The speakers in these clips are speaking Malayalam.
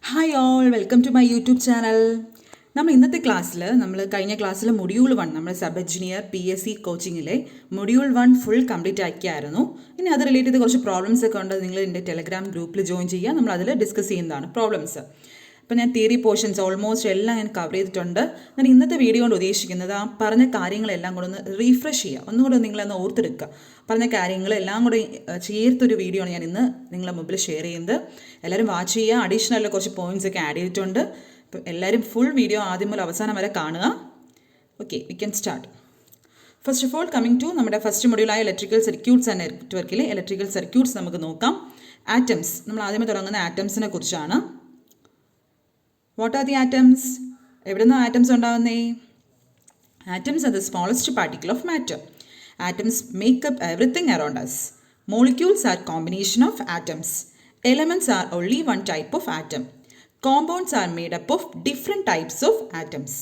Hi all, welcome to my YouTube channel. നമ്മൾ ഇന്നത്തെ ക്ലാസ്സിൽ കഴിഞ്ഞ ക്ലാസ്സിൽ മൊഡ്യൂൾ 1 നമ്മൾ സബ് എഞ്ചിനീയർ PSC കോച്ചിങ്ങിലെ മൊഡ്യൂൾ 1 ഫുൾ കംപ്ലീറ്റ് ആക്കിയായിരുന്നു. ഇനി അത് റിലേറ്റ് ചെയ്ത് കുറച്ച് പ്രോബ്ലംസ് ഒക്കെ ഉണ്ട്. നിങ്ങൾ എൻ്റെ ടെലഗ്രാം ഗ്രൂപ്പിൽ ജോയിൻ ചെയ്യുക. നമ്മൾ അതിൽ ഡിസ്കസ് ചെയ്യുന്നതാണ് പ്രോബ്ലംസ്. അപ്പോൾ ഞാൻ തിയറി പോർഷൻസ് ഓൾമോസ്റ്റ് എല്ലാം ഞാൻ കവർ ചെയ്തിട്ടുണ്ട്. ഞാൻ ഇന്നത്തെ വീഡിയോ കൊണ്ട് ഉദ്ദേശിക്കുന്നത് ആ പറഞ്ഞ കാര്യങ്ങളെല്ലാം കൂടെ ഒന്ന് റീഫ്രഷ് ചെയ്യുക, ഒന്നുകൂടെ നിങ്ങളൊന്ന് ഓർത്തെടുക്കുക. പറഞ്ഞ കാര്യങ്ങളെല്ലാം കൂടെ ചേർത്തൊരു വീഡിയോ ആണ് ഞാൻ ഇന്ന് നിങ്ങളുടെ മുമ്പിൽ ഷെയർ ചെയ്യുന്നത്. എല്ലാവരും വാച്ച് ചെയ്യുക. അഡീഷണൽ കുറച്ച് പോയിന്റ്സ് ഒക്കെ ആഡ് ചെയ്തിട്ടുണ്ട്. അപ്പോൾ എല്ലാവരും ഫുൾ വീഡിയോ ആദ്യം മുതൽ അവസാനം വരെ കാണുക. Okay, we can start. First of all coming to നമ്മുടെ ഫസ്റ്റ് മൊഡ്യൂളായ ഇലക്ട്രിക്കൽ സർക്യൂട്ട്സ് ആൻഡ് നെറ്റ്വർക്കിലെ ഇലക്ട്രിക്കൽ സർക്യൂട്ട്സ് നമുക്ക് നോക്കാം. ആറ്റംസ്, നമ്മൾ ആദ്യമേ തുടങ്ങുന്ന ആറ്റംസിനെ കുറിച്ചാണ്. What are the atoms? എവിടെ നിന്നാണ് ആറ്റംസ് ഉണ്ടാകുന്നേ? Atoms are the smallest particle of matter. Atoms make up everything around us. Molecules are combination of atoms. Elements are only one type of atom. Compounds are made up of different types of atoms.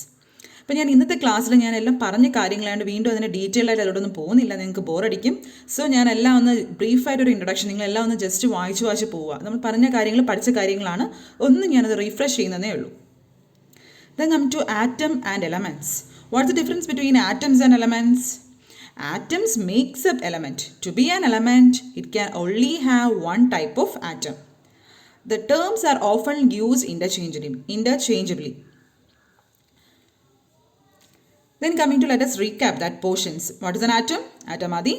അപ്പോൾ ഞാൻ ഇന്നത്തെ ക്ലാസ്സിൽ ഞാൻ എല്ലാം പറഞ്ഞ കാര്യങ്ങളാണ്ട് വീണ്ടും അതിന് ഡീറ്റെയിൽ ആയിട്ട് അതിലോട്ടൊന്നും പോകുന്നില്ല, നിങ്ങൾക്ക് ബോറടിക്കും. സോ ഞാൻ എല്ലാം ഒന്ന് ബ്രീഫായിട്ടൊരു ഇൻട്രൊഡക്ഷൻ, നിങ്ങളെല്ലാം ഒന്ന് ജസ്റ്റ് വായിച്ച് പോവുക. നമ്മൾ പറഞ്ഞ കാര്യങ്ങൾ പഠിച്ച കാര്യങ്ങളാണ്, ഒന്ന് ഞാനത് റീഫ്രഷ് ചെയ്യുന്നതേ ഉള്ളൂ. Then come to atom and elements. What's the difference between atoms and elements? Atoms makes up element. To be an element, it can only have one type of atom. The terms are often used interchangeably. Then coming to, let us recap that portions. What is an atom? Atom are the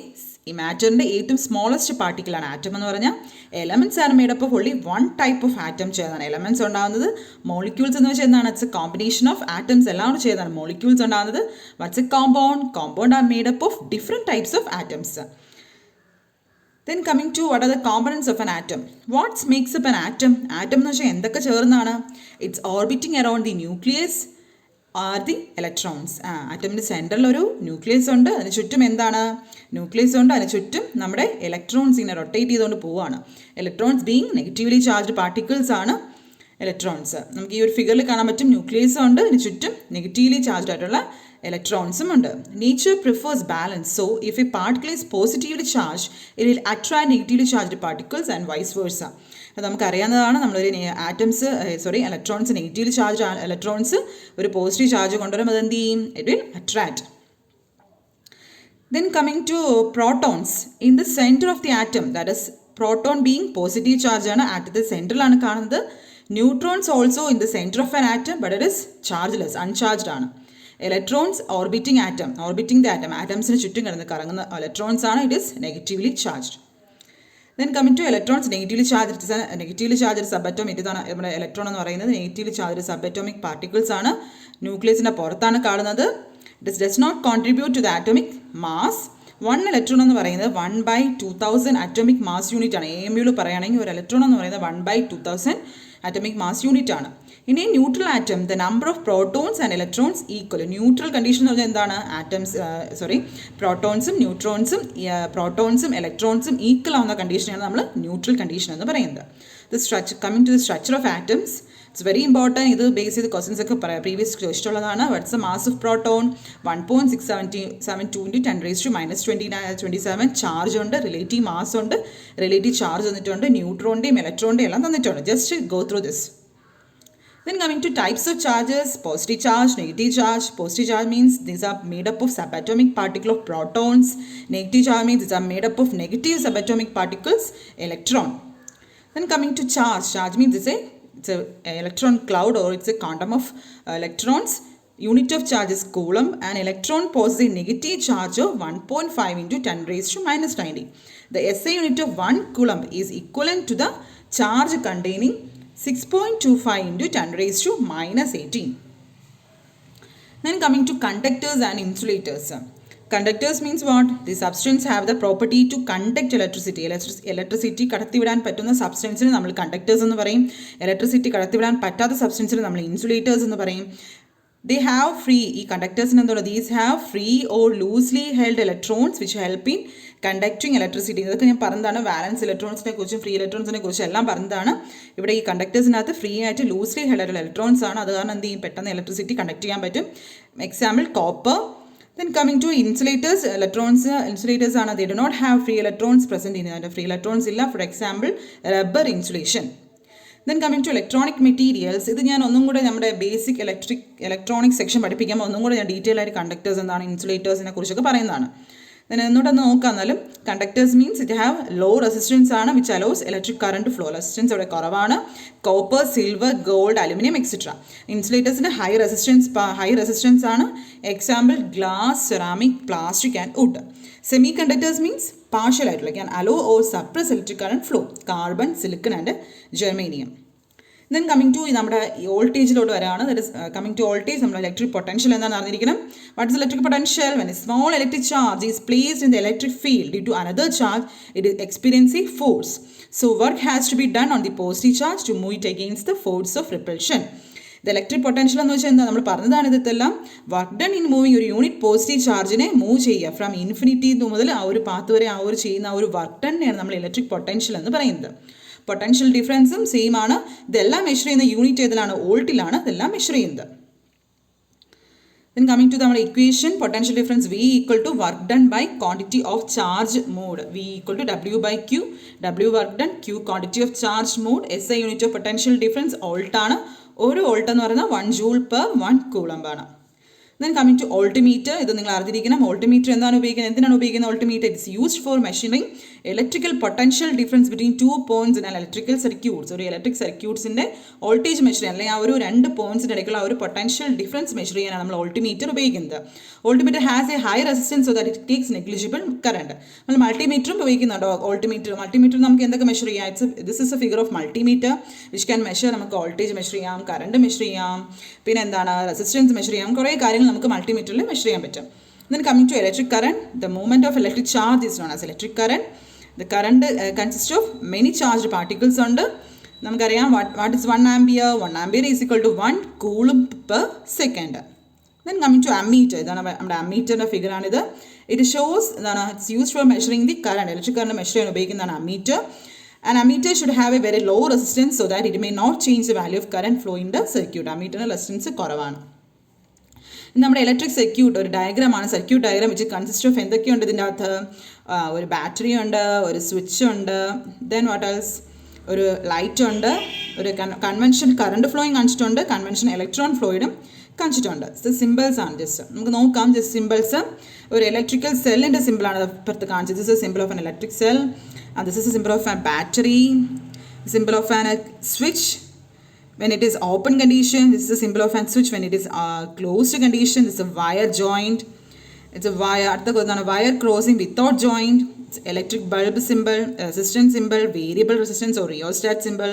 മാറ്ററിൻ്റെ ഏറ്റവും സ്മോളസ്റ്റ് പാർട്ടിക്കിളാണ് ആറ്റം എന്ന് പറഞ്ഞാൽ. Elements are made up of only one type of atom ചെയ്താണ് എലമെൻറ്റ്സ് ഉണ്ടാകുന്നത്. മോളിക്യൂൾസ് എന്ന് വെച്ചാൽ എന്താണ്? It's A combination of atoms എല്ലാം കൂടെ ചെയ്താണ് മോളിക്യൂൾസ് ഉണ്ടാകുന്നത്. What's a compound are made up of different types of atoms. Then coming to, what are the components of an atom? What makes up an atom? Atom എന്ന് വെച്ചാൽ എന്തൊക്കെ ചേർന്നാണ്? It's orbiting around the nucleus are the electrons. ആറ്റമിൻ്റെ സെൻറ്ററിൽ ഒരു ന്യൂക്ലിയസ് ഉണ്ട്, അതിന് ചുറ്റും എന്താണ്? ന്യൂക്ലിയസ് ഉണ്ട്, അതിന് ചുറ്റും നമ്മുടെ ഇലക്ട്രോൺസ് ഇങ്ങനെ റൊട്ടേറ്റ് ചെയ്തുകൊണ്ട് പോവുകയാണ്. Electrons being negatively charged particles ആണ് ഇലക്ട്രോൺസ്. നമുക്ക് ഈ ഒരു ഫിഗറിൽ കാണാൻ പറ്റും, ന്യൂക്ലിയസും ഉണ്ട്, അതിന് ചുറ്റും നെഗറ്റീവ്ലി ചാർജ്ഡ് ആയിട്ടുള്ള ഇലക്ട്രോൺസും ഉണ്ട്. Nature prefers balance. So if a particle is positively charge it will attract negatively charged particles and vice versa. അത് നമുക്കറിയാവുന്നതാണ്. നമ്മളൊരു ഇലക്ട്രോൺസ് നെഗറ്റീവ്ലി ചാർജ് ഇലക്ട്രോൺസ് ഒരു പോസിറ്റീവ് ചാർജ് കൊണ്ടുവരും, അതെന്ത് ചെയ്യും? It will attract. Then coming to protons in the center of the atom, that is proton being positive charge ആണ്, ആറ്റത്തെ സെൻറ്ററിലാണ് കാണുന്നത്. Neutrons also in the centre of an atom, but it is chargeless, uncharged ആണ്. ഇലക്ട്രോൺസ് ഓർബിറ്റിംഗ് ദ ആറ്റം, ആറ്റംസിന് ചുറ്റും കിടന്ന് കറങ്ങുന്ന ഇലക്ട്രോൺസ് ആണ്, it is negatively charged. Then coming to electrons, negatively charged subatomic, ഇതാണ് നമ്മുടെ ഇലക്ട്രോൺ എന്ന് പറയുന്നത്. നെഗറ്റീവ്ലി ചാർജ്ഡ് സബറ്റോമിക് പാർട്ടിക്കിൾസ് ആണ്, ന്യൂക്ലിയസിൻ്റെ പുറത്താണ് കാണുന്നത്. It does not contribute to the atomic mass. 1 electron എന്ന് പറയുന്നത് 1/2000 അറ്റോമിക് മാസ് യൂണിറ്റ് ആണ്. AMU പറയുകയാണെങ്കിൽ ഒരു ഇലക്ട്രോൺ എന്ന് പറയുന്നത് 1/2000 അറ്റോമിക് മാസ് യൂണിറ്റ് ആണ്. ഇനി neutral atom, the number of protons and electrons equal. Neutral condition എന്ന് പറഞ്ഞാൽ എന്താണ്? പ്രോട്ടോൺസും ഇലക്ട്രോൺസും ഈക്വൽ ആവുന്ന കണ്ടീഷനാണ് നമ്മൾ ന്യൂട്രൽ കണ്ടീഷൻ എന്ന് പറയുന്നത്. Coming to the structure of atoms, it's very important. ഇത് ബേസ് ചെയ്ത് ക്വസ്റ്റൻസ് ഒക്കെ പ്രീവിയസ് ഇഷ്ടമുള്ളതാണ്. What's the mass of proton? 1.672 × 10⁻⁻27 charge ഉണ്ട്, റിലേറ്റീവ് മാസ് ഉണ്ട്, റിലേറ്റീവ് ചാർജ് തന്നിട്ടുണ്ട്, ന്യൂട്രോണിൻ്റെയും ഇലക്ട്രോണിൻ്റെയും എല്ലാം തന്നിട്ടുണ്ട്. Just go through this. Then coming to types of charges, positive charge, negative charge. Positive charge means these are made up of subatomic particle of protons. Negative charge means these are made up of negative subatomic particles, electron. Then coming to charge, charge means it's a electron cloud or it's a quantum of electrons. Unit of charge is coulomb. An electron possesses a negative charge of 1.5 × 10⁻⁻90. The SI unit of 1 coulomb is equivalent to the charge containing 6.25 × 10⁻⁻18. Then coming to conductors and insulators. Conductors means what? The substance have the property to conduct electricity. Electricity കടത്തിവിടാൻ പറ്റുന്ന സബ്സ്റ്റൻസിന് നമ്മൾ കണ്ടക്ടേഴ്സ് എന്ന് പറയും. ഇലക്ട്രിസിറ്റി കടത്തിവിടാൻ പറ്റാത്ത സബ്സ്റ്റൻസിന് നമ്മൾ ഇൻസുലേറ്റേഴ്സ് എന്ന് പറയും. They have free, ഈ കണ്ടക്ടേഴ്സിന് എന്താണ്? These have free or loosely held electrons which help in conducting electricity. ഇതൊക്കെ ഞാൻ പറഞ്ഞതാണ്. വാലൻസ് ഇലക്ട്രോൺസിനെ കുറിച്ചും ഫ്രീ ഇലക്ട്രോൺസിനെ കുറിച്ചും എല്ലാം പറഞ്ഞതാണ്. ഇവിടെ ഈ കണ്ടക്ടേഴ്സിനകത്ത് ഫ്രീ ആയിട്ട് ലൂസ്ലി ഹെൽഡ് ഇലക്ട്രോൺസ് ആണ്, അത് കാരണം എന്ത് ചെയ്യും? പെട്ടെന്ന് ഇലക്ട്രിസിറ്റി കണ്ടക്ട് ചെയ്യാൻ പറ്റും. Example copper. Then coming to insulators, insulators ആണ്, they do not have free electrons present in it. Free electrons illa, for example rubber insulation. Then coming to electronic materials, ഇത് ഞാൻ ഒന്നും കൂടെ നമ്മുടെ ബേസിക് ഇലക്ട്രോണിക് സെക്ഷൻ പഠിപ്പിക്കുമ്പോൾ ഒന്നും കൂടെ ഞാൻ ഡീറ്റെയിൽ ആയിട്ട് കണ്ടക്ടേഴ്സ് എന്താണ്, ഇൻസുലേറ്റേഴ്സിനെ കുറിച്ചൊക്കെ പറയുന്നതാണ്. then ഒന്നുകൂടെ ഒന്ന് നോക്കാം. എന്നാലും conductors means it have low resistance ആണ്, which allows electric current flow. Resistance അവിടെ കുറവാണ്. Copper, silver, gold, aluminium etcetera. ഇൻസുലേറ്റേഴ്സിന് ഹൈ റെസിസ്റ്റൻസ് ആണ്. Example glass, ceramic, plastic and wood. Semiconductors means partial ആയിട്ടുള്ള can allow or suppress electric current flow. Carbon, silicon and germanium. Then coming to നമ്മുടെ വോൾട്ടേജിലോട്ട് വരാണ്. That is coming to voltage. നമ്മുടെ ഇലക്ട്രിക് പൊട്ടൻഷ്യൽ എന്താണെന്ന് അറിഞ്ഞിരിക്കണം. What is electric potential? When a small electric charge is placed in the electric field due to another charge, it is experiencing force. So work has to be done on the positive charge to move it against the force of repulsion. ഇത് ഇലക്ട്രിക് പൊട്ടൻഷ്യൽ എന്ന് വെച്ചാൽ എന്താ, നമ്മൾ പറഞ്ഞതാണ് ഇതെല്ലാം. വർക്ക് ഡൺ ഇൻ മൂവിങ് ഒരു യൂണിറ്റ് പോസിറ്റീവ് ചാർജിനെ മൂവ് ചെയ്യുക ഫ്രം ഇൻഫിനിറ്റി മുതൽ ആ ഒരു പാത്ത് വരെ ആ ഒരു ചെയ്യുന്ന ആ ഒരു വർക്ക് ഡണ്ണെയാണ് നമ്മൾ ഇലക്ട്രിക് പൊട്ടൻഷ്യൽ എന്ന് പറയുന്നത്. പൊട്ടൻഷ്യൽ ഡിഫറൻസും സെയിം ആണ്. ഇതെല്ലാം മെഷർ ചെയ്യുന്ന യൂണിറ്റ് ഏതിലാണ്? വോൾട്ടിലാണ് ഇതെല്ലാം മെഷർ ചെയ്യുന്നത്. Then coming to നമ്മുടെ equation, potential difference V equal to work done by quantity of charge moved. V equal to W by Q. W work done, Q quantity of charge moved. SI unit of potential difference volt ആണ്. ഒരു വോൾട്ട് എന്ന് പറയുന്നത് 1 joule per 1 coulomb ആണ്. Then coming to altimeter, ഇത് നിങ്ങൾ അറിഞ്ഞിരിക്കണം. altimeter എന്താണ് ഉപയോഗിക്കുന്നത്? എന്തിനാണ് ഉപയോഗിക്കുന്നത് altimeter? It's used for measuring electrical potential difference between two points in an electrical circuits. ഒരു ഇലക്ട്രിക് സർക്യൂട്ട്സിൻ്റെ വോൾട്ടേജ് മെഷർ ചെയ്യാൻ, അല്ലെങ്കിൽ ആ ഒരു രണ്ട് പോയിന്റ്സിൻ്റെ ഇടയ്ക്കുള്ള ഒരു പൊട്ടൻഷ്യൽ ഡിഫറൻസ് മെഷർ ചെയ്യാനാണ് നമ്മൾ altimeter ഉപയോഗിക്കുന്നത്. altimeter has A high resistance so that it takes negligible current. നമ്മൾ മൾട്ടിമീറ്ററും ഉപയോഗിക്കുന്നുണ്ടോ? മൾട്ടിമീറ്റർ നമുക്ക് എന്തൊക്കെ മെഷർ ചെയ്യാം? This is A figure of multimeter which can measure. നമുക്ക് വോൾട്ടേജ് മെഷർ ചെയ്യാം, കറണ്ട് മെഷർ ചെയ്യാം, പിന്നെ എന്താണ് റെസിസ്റ്റൻസ് മെഷർ ചെയ്യാം. കുറേ കാര്യങ്ങൾ നമുക്ക് മൾട്ടിമീറ്ററിൽ മെഷർ ചെയ്യാൻ പറ്റും. Then coming to electric current, the movement of electric charge is known as electric current. The current consists of many charged particles ഉണ്ട്. നമുക്കറിയാം what is 1 ampere? 1 ampere is equal to 1 coulomb per second. Then coming to ammeter, ഇതാണ് നമ്മുടെ അമ്മീറ്ററിൻ്റെ ഫിഗറാണിത്. It shows എന്താണ്, it's used for measuring the current. Electric current measure ചെയ്യാൻ ഉപയോഗിക്കുന്നതാണ് ammeter. An ammeter should have a very low resistance so that it may not change the value of current flow in the circuit. അമ്മീറ്ററിന് റെസിസ്റ്റൻസ് കുറവാണ്. നമ്മുടെ ഇലക്ട്രിക് സർക്യൂട്ട് ഒരു ഡയഗ്രാമാണ്, circuit diagram which consist of എന്തൊക്കെയുണ്ട് ഇതിൻ്റെ അകത്ത്? ഒരു ബാറ്ററി ഉണ്ട്, ഒരു സ്വിച്ച് ഉണ്ട്, ദെൻ വാട്ട് എൽസ്, ഒരു ലൈറ്റ് ഉണ്ട്, ഒരു കൺവെൻഷൻ കറണ്ട് ഫ്ലോയും കാണിച്ചിട്ടുണ്ട്, കൺവെൻഷൻ ഇലക്ട്രോൺ ഫ്ലോയിഡും കാണിച്ചിട്ടുണ്ട്. സിമ്പിൾസ് ആണ്. ജസ്റ്റ് നമുക്ക് നോക്കാം. Just symbols. ഒരു ഇലക്ട്രിക്കൽ സെല്ലിൻ്റെ സിമ്പിളാണ് ഇപ്പുറത്ത് കാണിച്ചത്. This is simple of an electric cell. This is simple of an battery. Simple of an switch when it is open condition. This is a symbol of an switch when it is closed condition. This is a wire joint. It's a wire, wire crossing without joint. It's electric bulb symbol, resistance symbol, variable resistance or rheostat symbol,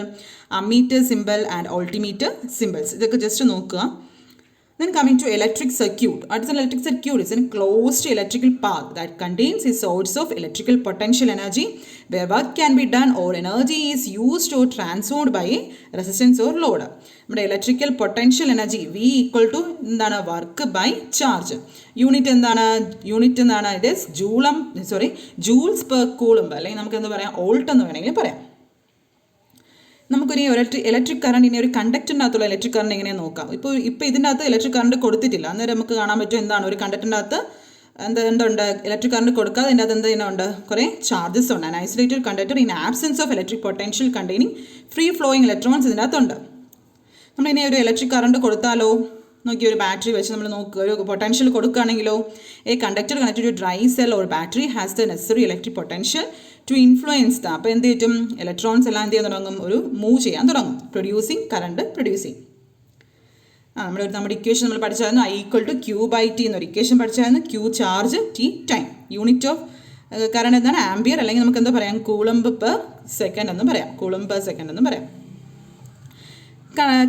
ammeter symbol and altimeter symbols. ഇതൊക്കെ ജസ്റ്റ് നോക്കുക. Then coming to electric circuit. What is an electric circuit? It's a closed electrical path that contains a source of electrical potential energy where work can be done or energy is used or transformed by a resistance or load. നമ്മുടെ electrical potential energy V equal to എന്താണ്? Work by charge. യൂണിറ്റ് എന്താണ്? It is joules per coulomb, അല്ലെങ്കിൽ നമുക്ക് എന്ത് പറയാം? വോൾട്ട് എന്ന് വേണമെങ്കിൽ പറയാം. നമുക്കൊരു ഇലക്ട്രിക് കറണ്ട് ഇനി ഒരു കണ്ടക്ടറിനകത്തുള്ള ഇലക്ട്രിക് കറണ്ട് എങ്ങനെയാണ് നോക്കാം. ഇപ്പോൾ ഇതിൻ്റെ അകത്ത് ഇലക്ട്രിക് കറണ്ട് കൊടുത്തിട്ടില്ല, അന്നേരം നമുക്ക് കാണാൻ പറ്റും എന്താണ് ഒരു കണ്ടക്ടറിൻ്റെ അകത്ത് എന്തുണ്ട്? ഇലക്ട്രിക് കറണ്ട് കൊടുക്കാതെ അതിൻ്റെ അകത്ത് എന്തുണ്ട്? കുറേ ചാർജസ് ഉണ്ട്. An isolated conductor in absence of electric potential containing free flowing electrons ഇതിൻ്റെ അകത്തുണ്ട്. നമ്മളിനി ഒരു ഇലക്ട്രിക് കറണ്ട് കൊടുത്താലോ, നോക്കി ഒരു ബാറ്ററി വെച്ച് നമ്മൾ നോക്കുക, ഒരു പൊട്ടൻഷ്യൽ കൊടുക്കുകയാണെങ്കിലോ, a conductor connected to dry cell or battery has the necessary electric potential to influence the. അപ്പോൾ എന്ത് പറ്റും? ഇലക്ട്രോൺസ് എല്ലാം എന്ത് ചെയ്യാൻ തുടങ്ങും? ഒരു മൂവ് ചെയ്യാൻ തുടങ്ങും. Current producing. നമ്മുടെ ഇക്വേഷൻ നമ്മൾ പഠിച്ചായിരുന്നു. I equal to Q by T എന്നൊരു ഇക്വേഷൻ പഠിച്ചായിരുന്നു. Q charge, T time. Unit of current എന്താണ്? ആംബിയർ, അല്ലെങ്കിൽ നമുക്ക് എന്താ പറയാം? കൂളംബ് പെർ സെക്കൻഡ് എന്ന് പറയാം.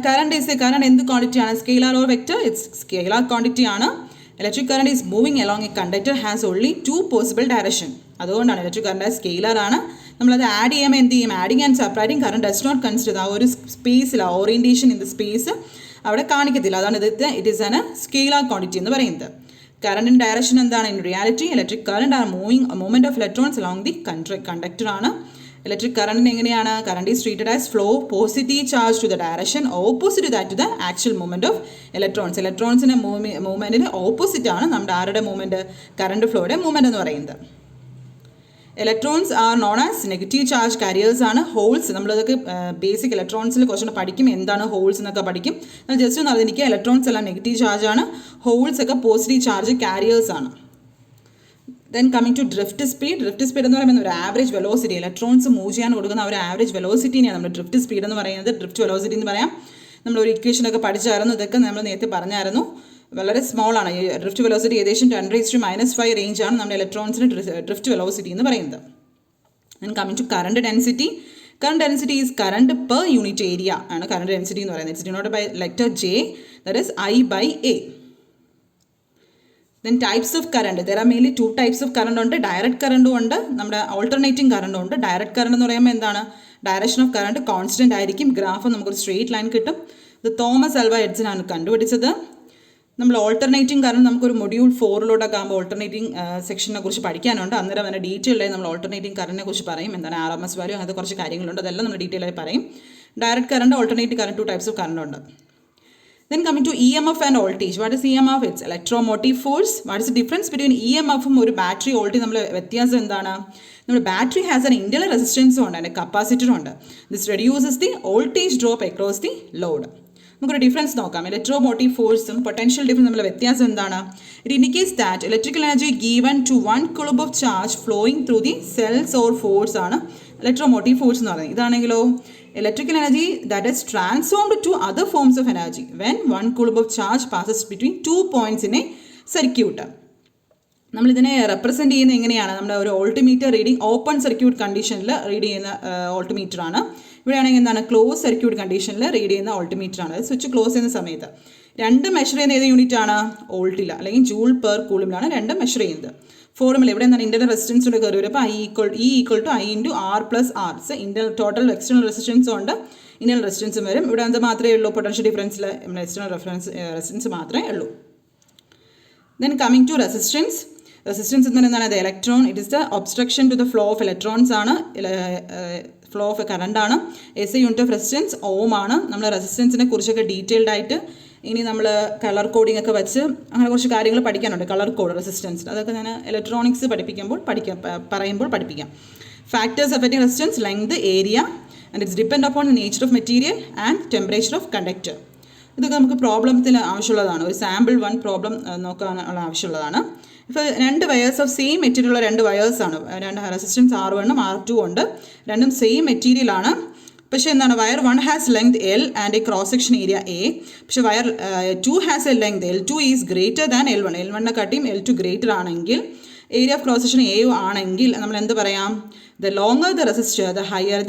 കറണ്ട് എന്ത് ക്വാണ്ടിറ്റി ആണ്? Scalar or vector? It's scalar quantity ആണ്. Electric current is moving along a conductor has only 2 possible direction. അതുകൊണ്ടാണ് ഇലക്ട്രിക് കറണ്ട് സ്കെയിലാർ ആണ്. നമ്മളത് ആഡ് ചെയ്യുമ്പോൾ എന്ത് ചെയ്യും? Adding and separating current does not consider. ആ ഒരു സ്പേസിൽ ഓറിയൻറ്റേഷൻ ഇൻ ദ സ്പേസ് അവിടെ കാണിക്കത്തില്ല. അതാണ് it is a scalar quantity എന്ന് പറയുന്നത്. കറണ്ടിൻ്റെ ഡയറക്ഷൻ എന്താണ്? In reality electric current are movement of electrons along the conductor ആണ്. ഇലക്ട്രിക് കറണ്ടിന് എങ്ങനെയാണ്? Current is treated as flow positive charge to the direction opposite that to the actual movement of electrons. ഇലക്ട്രോൺസിൻ്റെ മൂവ്മെൻറ്റിന് ഓപ്പോസിറ്റ് ആണ് നമ്മുടെ ആരുടെ മൂവ്മെൻറ്റ്? കറണ്ട് ഫ്ലോയുടെ മൂവ്മെൻറ്റ് എന്ന് പറയുന്നത്. Electrons are known as negative charge carriers ആണ്. ഹോൾസ് നമ്മളതൊക്കെ ബേസിക് ഇലക്ട്രോൺസിൽ കുറച്ചുകൂടെ പഠിക്കും, എന്താണ് ഹോൾസ് എന്നൊക്കെ പഠിക്കും. എന്നാൽ ജസ്റ്റ് ഒന്ന് അറിഞ്ഞിരിക്കുക, ഇലക്ട്രോൺസ് എല്ലാം നെഗറ്റീവ് ചാർജ് ആണ്, ഹോൾസ് ഒക്കെ പോസിറ്റീവ് ചാർജ് കാരിയേഴ്സ് ആണ്. Then coming to drift speed. Drift speed എന്ന് പറയുന്നത് ഒരു ആവറേജ് വെലോസിറ്റി, ഇലക്ട്രോൺസ് മൂവ് ചെയ്യാൻ കൊടുക്കുന്ന ഒരു ആവറേജ് വെലോസിറ്റിനെയാണ് നമ്മൾ ഡ്രിഫ്റ്റ് സ്പീഡ് എന്ന് പറയുന്നത്. ഡ്രിഫ്റ്റ് വെലോസിറ്റി എന്ന് പറയാം. നമ്മളൊരു ഇക്വേഷനൊക്കെ പഠിച്ചായിരുന്നു, ഇതൊക്കെ നമ്മൾ നേരത്തെ പറഞ്ഞായിരുന്നു. വളരെ സ്മോൾ ആണ് ഈ ഡ്രിഫ്റ്റ് വെലോസിറ്റി, ഏകദേശം 10⁻⁵ റേഞ്ച് ആണ് നമ്മുടെ ഇലക്ട്രോൺസിന് ഡ്രിഫ്റ്റ് വെലോസിറ്റി എന്ന് പറയുന്നത്. Then coming to current density. Current density is current per unit area ആണ് കറണ്ട് ഡെൻസിറ്റി എന്ന് പറയുന്നത്. It's denoted by letter J, that is I/A. Then types of current. There are mainly 2 types of current ഉണ്ട്. ഡയറക്റ്റ് കറണ്ടും ഉണ്ട്, നമ്മുടെ ഓൾട്ടർനേറ്റിംഗ് കറണ്ടും ഉണ്ട്. ഡയറക്റ്റ് കറണ്ട് എന്ന് പറയുമ്പോൾ എന്താണ്, ഡയറക്ഷൻ ഓഫ് കറണ്ട് കോൺസ്റ്റന്റ് ആയിരിക്കും, ഗ്രാഫ് നമുക്കൊരു സ്ട്രെയിറ്റ് ലൈൻ കിട്ടും. ഇത് തോമസ് ആൽവ എഡിസൺ ആണ് കണ്ടുപിടിച്ചത്. നമ്മൾ ഓൾട്ടർനേറ്റിംഗ് കറണ്ട് നമുക്കൊരു മൊഡ്യൂൾ 4 ആകുമ്പോൾ ഓൾട്ടർനേറ്റിംഗ് സെക്ഷനെ കുറിച്ച് പഠിക്കാനുണ്ട്. അന്നേരം അതിൻ്റെ ഡീറ്റെയിൽ ആയി നമ്മൾ ഓൾട്ടർനേറ്റിംഗ് കറണ്ടിനെ കുറിച്ച് പറയും, എന്താണ് RMS വാല്യൂ, അങ്ങനത്തെ കുറച്ച് കാര്യങ്ങളുണ്ട്, അതെല്ലാം നമ്മൾ ഡീറ്റെയിൽ ആയി പറയും. Direct current, alternating current, 2 types of current ഉണ്ട്. Then coming to EMF and voltage. What is EMF? It's electromotive force. What is the difference between EMF and ഒരു ബാറ്ററി വോൾട്ടേജ് നമ്മൾ വ്യത്യാസം എന്താണ്? നമ്മുടെ ബാറ്ററി ഹാസ് ആൻ ഇന്റേണൽ റെസിസ്റ്റൻസും ഉണ്ട്, അതിൻ്റെ കപ്പാസിറ്ററും ഉണ്ട്. This reduces the voltage drop across the load. നമുക്കൊരു ഡിഫറൻസ് നോക്കാം. ഇലക്ട്രോമോട്ടീവ് ഫോഴ്സും പൊട്ടൻഷ്യൽ ഡിഫറൻസ് തമ്മിലുള്ള വ്യത്യാസം എന്താണ്? It indicates that electrical energy given to 1 coulomb of charge flowing through the cells or force ആണ് ഇലക്ട്രോമോട്ടീവ് ഫോഴ്സ് എന്ന് പറയുന്നത്. ഇതാണെങ്കിലോ electrical energy that is transformed to other forms of energy when 1 coulomb of charge passes between 2 points in a circuit. നമ്മളിതിനെ റെപ്രസെൻറ്റ് ചെയ്യുന്നത് എങ്ങനെയാണ്? നമ്മുടെ ഒരു ഓൾട്ടിമീറ്റർ റീഡിങ് ഓപ്പൺ സർക്യൂട്ട് കണ്ടീഷനിൽ റീഡ് ചെയ്യുന്ന ഓൾട്ടിമീറ്റർ ആണ്. ഇവിടെയാണെങ്കിൽ എന്താണ്, ക്ലോസ് സർക്യൂട്ട് കണ്ടീഷനിൽ റീഡ് ചെയ്യുന്ന ഓൾട്ടിമീറ്റർ ആണ്. സ്വിച്ച് ക്ലോസ് ചെയ്യുന്ന സമയത്ത് രണ്ട് മെഷർ ചെയ്യുന്ന ഏത് യൂണിറ്റ് ആണ്? വോൾട്ടിൽ അല്ലെങ്കിൽ ജൂൾ പെർ കൂളിമിലാണ് രണ്ട് മെഷർ ചെയ്യുന്നത്. ഫോർമുല ഇവിടെ എന്താണ്, ഇന്റർണൽ റെസിസ്റ്റൻസിൻ്റെ കയറി വരും. അപ്പോൾ E = I × R+R. Internal total external റെസിസ്റ്റൻസും ഉണ്ട്, ഇന്റർണൽ റെസിസ്റ്റൻസും വരും. ഇവിടെ എന്ത് മാത്രമേ ഉള്ളൂ, പൊട്ടൻഷ്യൽ ഡിഫറൻസിൽ നമ്മുടെ എക്സ്റ്റേണൽ റെസിസ്റ്റൻസ് മാത്രമേ ഉള്ളൂ. Then coming to resistance. Resistance എന്ന് പറയുന്നത് എന്താണ്? Electron, it is the obstruction to the flow of electrons ആണ്, ഫ്ലോ ഓഫ് കറണ്ട് ആണ്. SI unit of resistance ohm ആണ്. നമ്മൾ റെസിസ്റ്റൻസിനെ കുറിച്ചൊക്കെ ഡീറ്റെയിൽഡ് ആയിട്ട് ഇനി നമ്മൾ കളർ കോഡിംഗ് ഒക്കെ വെച്ച് അങ്ങനെ കുറച്ച് കാര്യങ്ങൾ പഠിക്കാനുണ്ട്. കളർ കോഡ് റെസിസ്റ്റൻസ്, അതൊക്കെ ഞാൻ ഇലക്ട്രോണിക്സ് പറയുമ്പോൾ പഠിപ്പിക്കാം. Factors affecting resistance, length, area, and it's depend upon the nature of material and temperature of conductor. ഇതൊക്കെ നമുക്ക് പ്രോബ്ലത്തിന് ആവശ്യമുള്ളതാണ്. ഒരു സാമ്പിൾ 1 പ്രോബ്ലം നോക്കാനുള്ള ആവശ്യമുള്ളതാണ്. ഇപ്പോൾ 2 വയേഴ്സ് ഓഫ് സെയിം മെറ്റീരിയലുള്ള 2 വയേഴ്സാണ്. 2 റെസിസ്റ്റൻസ് R1 R2 ഉണ്ട്. രണ്ടും സെയിം മെറ്റീരിയലാണ്. പക്ഷേ എന്താണ്, wire 1 has length L and a cross section area A. പക്ഷേ wire 2 has a length L2 is greater than L1. L1നെ കാട്ടിയും L2 ഗ്രേറ്റർ ആണെങ്കിൽ, area of cross section A ആണെങ്കിൽ നമ്മൾ എന്ത് പറയാം? The longer the resistor the higher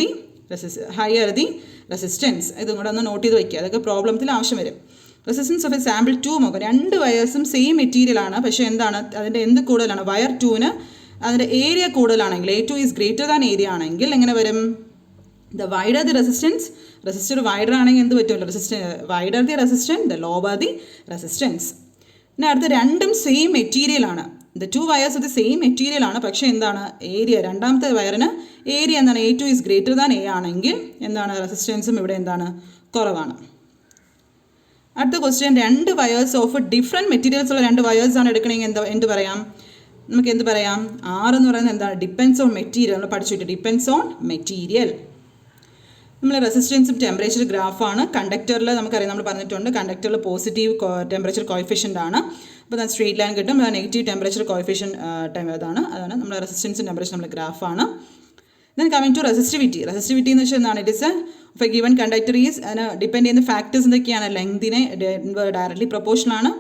the resistance. ഇതും കൂടെ ഒന്ന് നോട്ട് ചെയ്ത് വയ്ക്കുക, അതൊക്കെ പ്രോബ്ലത്തിൽ ആവശ്യം വരും. റെസിസ്റ്റൻസ് ഓഫ് എ സാമ്പിൾ 2 നോക്കാം. 2 വയേഴ്സും സെയിം മെറ്റീരിയലാണ്. പക്ഷേ എന്താണ്, അതിൻ്റെ എന്ത് കൂടുതലാണ്? വയർ 2ന് അതിൻ്റെ ഏരിയ കൂടുതലാണെങ്കിൽ, A2 is greater than area ആണെങ്കിൽ എങ്ങനെ വരും? The wider the resistor wider ആണെങ്കിൽ എന്ത് പറ്റുമല്ലോ, wider the resistance the lower the resistance. പിന്നെ അടുത്ത രണ്ടും സെയിം മെറ്റീരിയലാണ്. The 2 wires of the same മെറ്റീരിയലാണ്. പക്ഷേ എന്താണ്, ഏരിയ, രണ്ടാമത്തെ വയറിന് ഏരിയ എന്താണ്, A2 is greater than A ആണെങ്കിൽ എന്താണ്, റെസിസ്റ്റൻസും ഇവിടെ എന്താണ്, കുറവാണ്. അടുത്ത question, 2 wires of different materials ഉള്ള 2 വയേഴ്സാണ് എടുക്കണമെങ്കിൽ എന്ത് പറയാം? നമുക്ക് എന്ത് പറയാം? R എന്ന് പറയുന്നത് എന്താണ്, ഡിപ്പെൻസ് ഓൺ മെറ്റീരിയൽ. നമ്മൾ പഠിച്ചിട്ട് ഡിപ്പെൻസ് ഓൺ മെറ്റീരിയൽ. നമ്മൾ റെസിസ്റ്റൻസും ടെമ്പറേച്ചർ ഗ്രാഫാണ്. കണ്ടക്ടറിൽ നമുക്കറിയാം, നമ്മൾ പറഞ്ഞിട്ടുണ്ട്, കണ്ടക്ടറിൽ പോസിറ്റീവ് ടെമ്പറേച്ചർ കോയിഫിഷ്യൻ്റ് ആണ്. അപ്പോൾ അത് സ്ട്രെയിറ്റ് ലൈൻ കിട്ടും. നെഗറ്റീവ് ടെമ്പറേച്ചർ കോയിഫിഷ്യൻ്റ് അതാണ് നമ്മുടെ റെസിസ്റ്റൻസും ടെമ്പറേച്ചർ നമ്മുടെ ഗ്രാഫാണ്. Then coming to resistivity. Resistivity എന്ന് വെച്ചാൽ എന്താണ്, it is of a given conductor is depend ചെയ്യുന്ന ഫാക്ടേഴ്സ് എന്തൊക്കെയാണ്? ലെങ്തിനെ ഡയറക്ട്ലി പ്രൊപ്പോർഷണൽ ആണ്,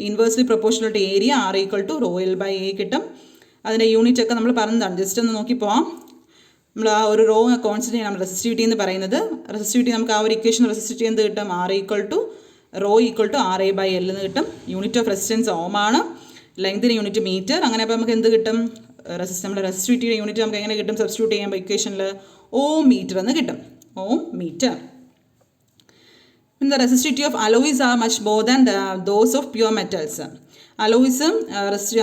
inversely proportional to area, R = ρL/A കിട്ടും. അതിൻ്റെ യൂണിറ്റ് ഒക്കെ നമ്മൾ പറഞ്ഞതാണ്, ജസ്റ്റ് ഒന്ന് നോക്കി പോവാം. നമ്മൾ ആ ഒരു റോ കോൺസ്റ്റൻ്റ് ആണ് റെസിസ്റ്റിവിറ്റി എന്ന് പറയുന്നത്. റെസിസ്റ്റിവിറ്റി നമുക്ക് ആ ഒരു ഇക്വേഷൻ റെസിസ്റ്റിവിറ്റി എന്ത് കിട്ടും? R = RA/L എന്ന് കിട്ടും. യൂണിറ്റ് ഓഫ് റെസിസ്റ്റൻസ് ഓം ആണ്, ലെങ്തിന് യൂണിറ്റ് മീറ്റർ. അങ്ങനെ അപ്പോൾ നമുക്ക് എന്ത് കിട്ടും? നമ്മുടെ റെസിസ്റ്റിവിറ്റിയുടെ യൂണിറ്റ് നമുക്ക് എങ്ങനെ കിട്ടും? സബ്സ്റ്റിറ്റ്യൂട്ട് ചെയ്യുമ്പോൾ ഇക്വേഷനിൽ ഓം മീറ്റർ എന്ന് കിട്ടും. ഓം metre. The resistivity of alloys are much more than those of pure metals. അലോയ്സും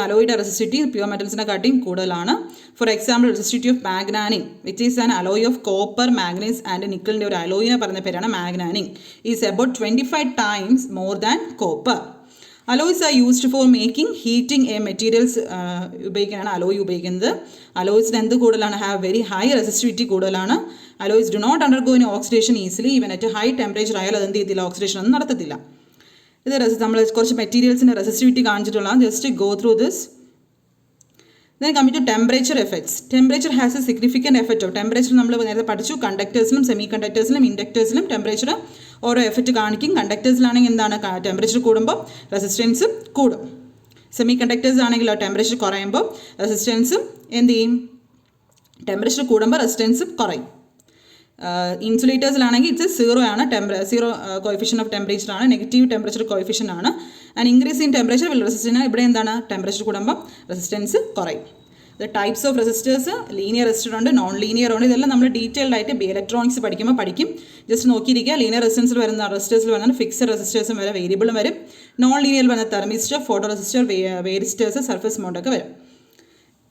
അലോയുടെ റെസിസ്റ്റിവിറ്റി പ്യുവർ മെറ്റൽസിനെ കാട്ടിയും കൂടുതലാണ്. For example, resistivity of manganin, which is an alloy of copper, manganese and നിക്കലിൻ്റെ ഒരു അലോയിനെ പറഞ്ഞ പേരാണ് manganin, is about 25 times more than copper. Alloys are used for making heating a materials ഉപയോഗിക്കാനാണ് അലോയ് ഉപയോഗിക്കുന്നത്. അലോയ്സിന് എന്ത് കൂടുതലാണ്? ഹാവ് വെരി ഹൈ റെസിസ്റ്റിവിറ്റി കൂടുതലാണ്. Alloys do not undergo in oxidation easily. Even at high temperature ആയാലും അതെന്ത് ചെയ്തില്ല? ഓക്സിഡേഷൻ ഒന്നും നടത്തത്തില്ല. ഇത് നമ്മൾ കുറച്ച് മെറ്റീരിയൽസിൻ്റെ റെസിസ്റ്റിവിറ്റി കാണിച്ചിട്ടുള്ളതാണ്. Just go through this. Then coming to temperature effects. Temperature has a significant effect of temperature. നമ്മൾ നേരത്തെ പഠിച്ചു കണ്ടക്ടേഴ്സിലും സെമി കണ്ടക്ടേഴ്സിലും ഇൻഡക്ടേഴ്സിലും ടെമ്പറേച്ചർ ഓരോ എഫക്റ്റ് കാണിക്കും. കണ്ടക്ടേഴ്സിലാണെങ്കിൽ എന്താണ്? ടെമ്പറേച്ചർ കൂടുമ്പോൾ റെസിസ്റ്റൻസ് കൂടും. സെമി കണ്ടക്ടേഴ്സ് ആണെങ്കിൽ ടെമ്പറേച്ചർ കുറയുമ്പോൾ റെസിസ്റ്റൻസും എന്ത് ചെയ്യും? ടെമ്പറേച്ചർ കൂടുമ്പോൾ റെസിസ്റ്റൻസും കുറയും. ഇൻസുലേറ്റേഴ്സിലാണെങ്കിൽ ഇറ്റ്സ് സീറോ ആണ്. സീറോ കോയിഫിഷ്യൻ ഓഫ് ടെമ്പറേച്ചർ ആണ്. നെഗറ്റീവ് ടെമ്പറേച്ചർ കോയിഫിഷ്യൻ ആണ്. And increase in temperature will resistance. ഇവിടെ എന്താണ്? ടെമ്പറേച്ചർ കൂടുമ്പോൾ റെസിസ്റ്റൻസ് കുറയും. The types of resistors linear resistor ഉണ്ട്, നോൺ ലീനിയർ ഉണ്ട്. ഇതെല്ലാം നമ്മൾ ഡീറ്റെയിൽഡ് ആയിട്ട് ഇലക്ട്രോണിക്സ് പഠിക്കുമ്പോൾ പഠിക്കും. ജസ്റ്റ് നോക്കിയിരിക്കുക. ലീനിയർ റെസിസ്റ്റൻസിൽ വരുന്ന റെസിസ്റ്റേഴ്സിൽ വരുന്ന ഫിക്സഡ് റെസിസ്റ്റേഴ്സും വരെ വേരിയബിളും വരും. നോൺ ലീനിയറിൽ വരുന്ന thermistor, photo resistor, varistors, surface മൗണ്ടൊക്കെ വരും.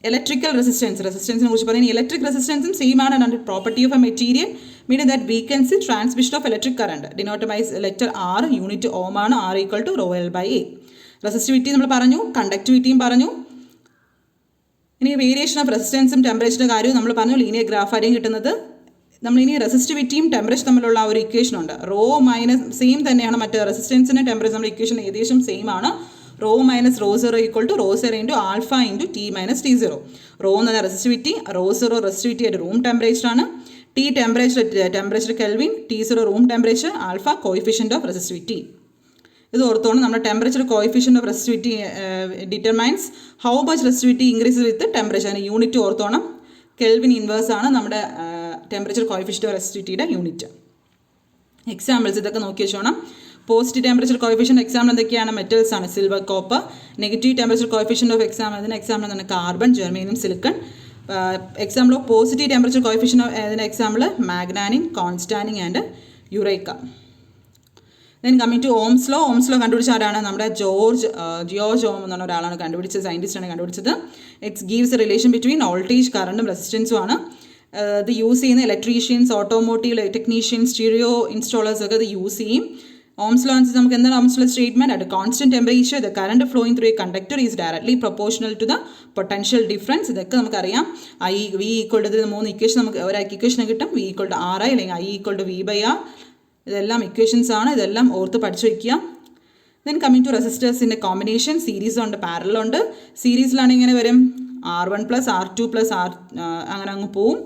ഇലക്ട്രിക്കൽ റെസിസ്റ്റൻസിനെ കുറിച്ച് പറയുന്നത് ഇലക്ട്രിക് റെസിസ്റ്റൻസും സെയിം ആണ്. Property of a material meaning that weakens transmission of electric current. Denote by letter R. Unit ohm ആണ്. R equal to rho L by A. Resistivity നമ്മൾ പറഞ്ഞു, കണ്ടക്ടിവിറ്റിയും പറഞ്ഞു. ഇനി വേരിയേഷൻ ഓഫ് റെസിസ്റ്റൻസും ടെമ്പറേച്ചറിൻ്റെ കാര്യവും നമ്മൾ പറഞ്ഞു. ലീനിയർ ഗ്രാഫ് ആയിരിക്കും കിട്ടുന്നത്. നമ്മളിനി റെസിസ്റ്റിവിറ്റിയും ടെമ്പറേച്ചർ തമ്മിലുള്ള ഒരു ഇക്വേഷൻ ഉണ്ട്. റോ മൈനസ് സെയിം തന്നെയാണ്. മറ്റേ റെസിസ്റ്റൻസിൻ്റെ ടെമ്പറേച്ചർ നമ്മുടെ ഇക്വേഷൻ ഏകദേശം സെയിം ആണ്. Rho minus rho zero equal to rho zero into alpha into T minus T zero. Rho എന്ന് പറഞ്ഞാൽ റെസിസ്റ്റിവിറ്റി, റോ സീറോ റെസിസ്റ്റിവിറ്റി ആയിട്ട് റൂം ടെമ്പറേച്ചറാണ്. T temperature kelvin, T zero room temperature, alpha coefficient of resistivity. ഇത് ഓർത്തോണം. നമ്മുടെ temperature coefficient of resistivity determines how much resistivity increase with temperature. അതിന് യൂണിറ്റ് ഓർത്തോണം. കെൽവിൻ ഇൻവേഴ്സ് ആണ് നമ്മുടെ ടെമ്പറേച്ചർ കോയിഫിഷ്യൻ്റ് ഓഫ് റെസിസ്റ്റിവിറ്റിയുടെ യൂണിറ്റ്. എക്സാമ്പിൾസ് ഇതൊക്കെ നോക്കി വെച്ചോണം. പോസിറ്റീവ് ടെമ്പറേച്ചർ കോയിഫിഷ്യൻ്റ് എക്സാമ്പിൾ എന്തൊക്കെയാണ്? മെറ്റൽസ് ആണ്, silver, copper. Negative temperature coefficient of example എന്താണ്? Carbon, germanium, silicon. Example of positive temperature coefficient അതിൻ്റെ example manganin, constantan and eureka. Then coming to Ohm's law. Ohm's law കണ്ടുപിടിച്ച ആരാണ്? നമ്മുടെ ജിയോർജ് ഓം എന്ന് പറഞ്ഞ ഒരാളാണ് കണ്ടുപിടിച്ചത്, സയൻറ്റിസ്റ്റാണ് കണ്ടുപിടിച്ചത്. It's gives A relation between voltage, കറണ്ടും റെസിസ്റ്റൻസും ആണ്. ഇത് യൂസ് ചെയ്യുന്ന ഇലക്ട്രീഷ്യൻസ്, ഓട്ടോമോട്ടീവ് ടെക്നീഷ്യൻസ്, സ്റ്റീരിയോ ഇൻസ്റ്റാളേഴ്സ് ഒക്കെ ഇത് യൂസ് ചെയ്യും. Ohm's law അനുസരിച്ച് നമുക്ക് എന്താണ് Ohm's law statement? At a constant temperature, the current flowing through a conductor is directly proportional to the potential difference. ഇതൊക്കെ നമുക്കറിയാം. V ഈക്വൾ ടു ഇത് 3 ഇക്വേഷൻ നമുക്ക് ഒരാൾക്ക് ഇക്വേഷൻ കിട്ടും. V ഈക്വൾ ടു RI അല്ലെങ്കിൽ I equal to V by R. ഇതെല്ലാം ഇക്വേഷൻസ് ആണ്. ഇതെല്ലാം ഓർത്ത് പഠിച്ചു വയ്ക്കുക. ദെൻ കമ്മിങ് ടു റെസിസ്റ്റേഴ്സിൻ്റെ കോമ്പിനേഷൻ. സീരീസ് ഉണ്ട്, പാരലൽ ഉണ്ട്. സീരീസിലാണ് ഇങ്ങനെ വരും R1 plus R2 plus R അങ്ങനെ അങ്ങ് പോവും.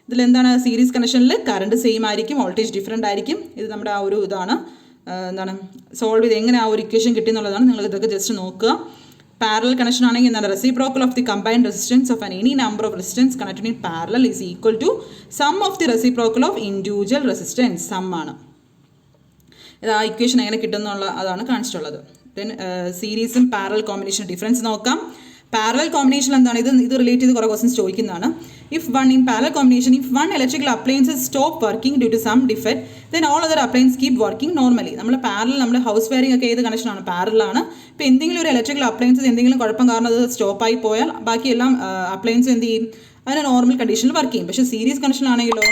ഇതിലെന്താണ്? സീരീസ് കണക്ഷനിൽ കറണ്ട് സെയിം ആയിരിക്കും, വോൾട്ടേജ് ഡിഫറെൻ്റ് ആയിരിക്കും. ഇത് നമ്മുടെ ആ ഒരു ഇതാണ് എന്താണ് സോൾവ് ചെയ്ത് എങ്ങനെ ആ ഒരു ഇക്വേഷൻ കിട്ടി എന്നുള്ളതാണ്. നിങ്ങൾ ഇതൊക്കെ ജസ്റ്റ് നോക്കുക. പാരലൽ കണക്ഷൻ ആണെങ്കിൽ എന്താണ്? Reciprocal of the combined resistance of any number of resistance connected in parallel is equal to sum of the reciprocal of individual resistance. Sum ആണ്. ഇത് ആ ഇക്വേഷൻ എങ്ങനെ കിട്ടുന്നുള്ള അതാണ് കാണിച്ചിട്ടുള്ളത്. ദെൻ സീരീസും പാരലൽ കോമ്പിനേഷൻ ഡിഫറൻസ് നോക്കാം. പാരലൽ കോമ്പിനേഷൻ എന്താണ്? ഇത് റിലേറ്റ് ചെയ്ത് കുറേ ക്വസ്റ്റൻസ് ചോദിക്കുന്നതാണ്. If one electrical appliances stop working due to some defect then all other appliance keep working normally. നമ്മൾ ഹൗസ് വയറിംഗ് ഒക്കെ ഏത് കണക്ഷനാണ്? പാരലാണ്. ഇപ്പോൾ എന്തെങ്കിലും ഒരു ഇലക്ട്രിക്കൽ അപ്ലയൻസസ് എന്തെങ്കിലും കുഴപ്പം കാരണം അത് സ്റ്റോപ്പായി പോയാൽ ബാക്കി എല്ലാം അപ്ലയൻസ് എന്ത് ചെയ്യും? അതിന് നോർമൽ കണ്ടീഷനിൽ വർക്ക് ചെയ്യും. പക്ഷേ സീരീസ് കണക്ഷനാണെങ്കിലോ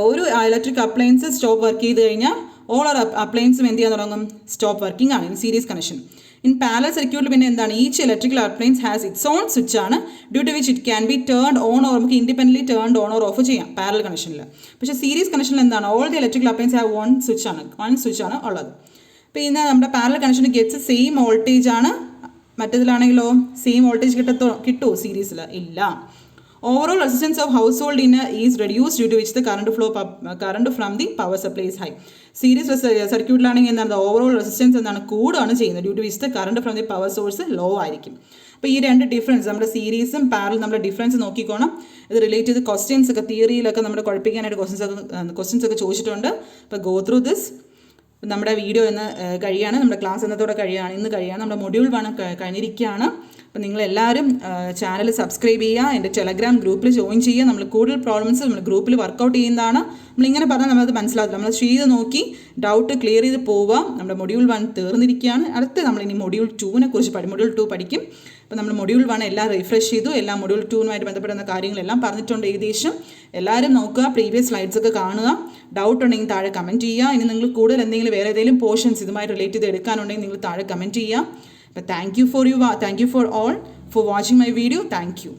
ഒരു ഇലക്ട്രിക് അപ്ലയൻസസ് സ്റ്റോപ്പ് വർക്ക് ചെയ്ത് കഴിഞ്ഞാൽ ഓൾ ആർ അപ്ലയൻസും എന്ത് ചെയ്യാൻ തുടങ്ങും? സ്റ്റോപ്പ് വർക്കിംഗ് ആണ് in series connection. In parallel സർക്യൂട്ടിൽ പിന്നെ എന്താണ്? Each electrical appliance has its on switch ആണ്, due to which it can be turned on or നമുക്ക് independently turned on or off ചെയ്യാം പാരലൽ കണക്ഷനിൽ. പക്ഷേ സീരീസ് കണക്ഷനിൽ എന്താണ്? All the electrical appliance have one switch ആണ് ഉള്ളത്. പിന്നെ നമ്മുടെ പാരലൽ കണക്ഷന് ഗെറ്റ്സ് സെയിം വോൾട്ടേജ് ആണ്. മറ്റേതിലാണെങ്കിലോ സെയിം വോൾട്ടേജ് കിട്ടുമോ സീരീസിൽ? ഇല്ല. Overall resistance of household is reduced due to which the current from the power supply is high. Series സർക്യൂട്ടിലാണെങ്കിൽ എന്താണ്? ഓവറോൾ റെസിസ്റ്റൻസ് എന്താണ്? കൂടുകയാണ് ചെയ്യുന്നത്. Due to which the current from the power source low ആയിരിക്കും. അപ്പോൾ ഈ രണ്ട് ഡിഫറൻസ് നമ്മുടെ സീരീസും പാരലും നമ്മുടെ ഡിഫറൻസ് നോക്കിക്കോണം. ഇത് റിലേറ്റ് ചെയ്ത് ക്വസ്റ്റ്യൻസ് ഒക്കെ തിയറിയിലൊക്കെ നമ്മുടെ പഠിപ്പിക്കാനായിട്ട് ക്വസ്റ്റ്യൻസ് ഒക്കെ ചോദിച്ചിട്ടുണ്ട്. അപ്പോൾ ഗോ ത്രൂ ദിസ്. നമ്മുടെ വീഡിയോ ഇന്ന് കഴിയാണ്, നമ്മുടെ ക്ലാസ് ഇന്നത്തോടെ ഇന്ന് കഴിയാണ്. നമ്മുടെ മൊഡ്യൂൾ 1 കഴിഞ്ഞിരിക്കുകയാണ്. അപ്പോൾ നിങ്ങളെല്ലാവരും ചാനൽ സബ്സ്ക്രൈബ് ചെയ്യുക, എൻ്റെ ടെലഗ്രാം ഗ്രൂപ്പിൽ ജോയിൻ ചെയ്യുക. നമ്മൾ കൂടുതൽ പ്രോബ്ലംസ് നമ്മൾ ഗ്രൂപ്പിൽ വർക്കൗട്ട് ചെയ്യുന്നതാണ്. നമ്മളിങ്ങനെ പറഞ്ഞാൽ നമ്മളത് മനസ്സിലാകില്ല. നമ്മൾ ചെയ്ത് നോക്കി ഡൗട്ട് ക്ലിയർ ചെയ്ത് പോവുക. നമ്മുടെ മൊഡ്യൂൾ 1 തീർന്നിരിക്കുകയാണ്. അടുത്ത് നമ്മളിനി മൊഡ്യൂൾ 2 കുറിച്ച് മൊഡ്യൂൾ 2 പഠിക്കും. അപ്പോൾ നമ്മൾ മൊഡ്യൂൾ 1 എല്ലാം റിഫ്രഷ് ചെയ്തു, എല്ലാ മൊഡ്യൂൾ 2 ബന്ധപ്പെടുന്ന കാര്യങ്ങളെല്ലാം പറഞ്ഞിട്ടുണ്ട് ഏകദേശം. എല്ലാവരും നോക്കുക, പ്രീവിയസ് സ്ലൈഡ്സ് ഒക്കെ കാണുക. ഡൗട്ട് ഉണ്ടെങ്കിൽ താഴെ കമൻറ്റ് ചെയ്യുക. ഇനി നിങ്ങൾ കൂടുതൽ എന്തെങ്കിലും വേറെ ഏതെങ്കിലും പോർഷൻസ് ഇതുമായി റിലേറ്റ് ചെയ്ത് എടുക്കാനുണ്ടെങ്കിൽ നിങ്ങൾ താഴെ കമൻറ്റ് ചെയ്യുക. അപ്പോൾ thank you for all for watching my video. Thank you.